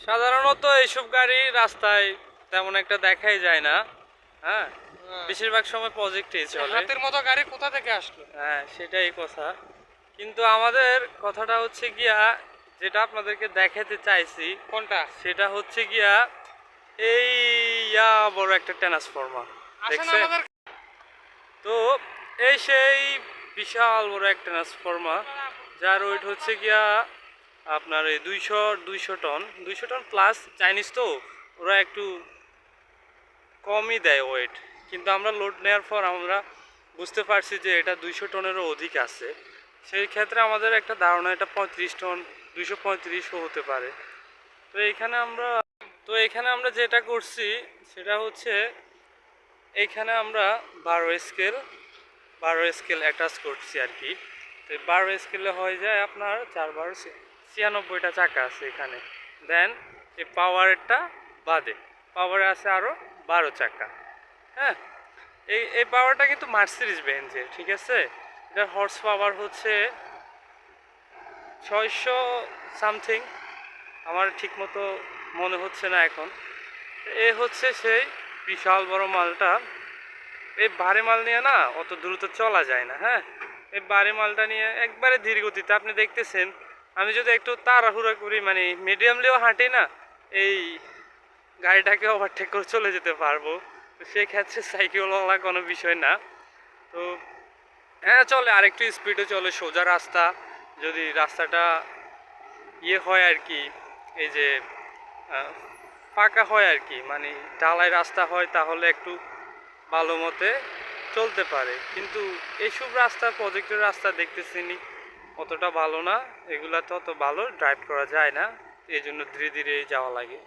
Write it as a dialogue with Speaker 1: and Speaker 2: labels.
Speaker 1: সাধারণত এইসব গাড়ি রাস্তায় তেমন একটা দেখাই যায় না। হ্যাঁ,
Speaker 2: হ্যাঁ।
Speaker 1: বেশিরভাগ সময় প্রজেক্টেই চলে।
Speaker 2: হাতের মতো গাড়ি কোথা থেকে আসলো?
Speaker 1: হ্যাঁ, সেটাই কথা। কিন্তু আমাদের কথাটা হচ্ছে গিয়া, যেটা আপনাদেরকে দেখাতে চাইছি
Speaker 2: কোনটা?
Speaker 1: সেটা হচ্ছে গিয়া এই বড় একটা ট্রান্সফরমার
Speaker 2: আসেন
Speaker 1: দেখছেন।
Speaker 2: আমাদের।
Speaker 1: তো এই সেই বিশাল বড় একটা ট্রান্সফরমার, যার ওয়েট হচ্ছে গিয়া আপনার এই 200 টন প্লাস। চাইনিজ তো ওরা একটু কমই দেয় ওয়েট, কিন্তু আমরা লোড নেওয়ার পর আমরা বুঝতে পারছি যে এটা 200 টনেরও অধিক আছে। সেই ক্ষেত্রে আমাদের একটা ধারণা এটা 35 টন, 235ও হতে পারে। তো এখানে আমরা যেটা করছি সেটা হচ্ছে, এইখানে আমরা 12 স্কেল অ্যাটাচ করছি আর কি। তো 12 স্কেলে হয়ে যায় আপনার 4 12 96টা চাকা আছে এখানে। দেন এই পাওয়ারটা বাদে পাওয়ারে আছে আরও 12 চাকা। হ্যাঁ, এই পাওয়ারটা কিন্তু মার্সিডিজ বেঞ্জের, ঠিক আছে। এটার হর্স পাওয়ার হচ্ছে 600 সামথিং, আমার ঠিক মতো মনে হচ্ছে না এখন। এ হচ্ছে সেই বিশাল বড় মালটা। এই ভারী মাল নিয়ে না অত দ্রুত চলা যায় না। হ্যাঁ, এই ভারী মালটা নিয়ে একবারে ধীর গতিতে আপনি দেখতেছেন। আমি যদি একটু তাড়াহুড়া করি, মানে মিডিয়ামলিও হাঁটি না, এই গাড়িটাকে ওভারটেক করে চলে যেতে পারবো। তো সেক্ষেত্রে সাইকেলওয়ালা কোনো বিষয় না। তো হ্যাঁ, চলে আরেকটু স্পিডে চলে, সোজা রাস্তা যদি রাস্তাটা হয় আর কি, এই যে আহ, ফাঁকা হয় আর কি, মানে ঢালাই রাস্তা হয়, তাহলে একটু ভালো মতে চলতে পারে। কিন্তু এইসব রাস্তা, প্রজেক্টের রাস্তা দেখতেছিনি অতটা ভালো না, এগুলাতে অত ভালো ড্রাইভ করা যায় না, এই জন্য ধীরে ধীরে যাওয়া লাগে।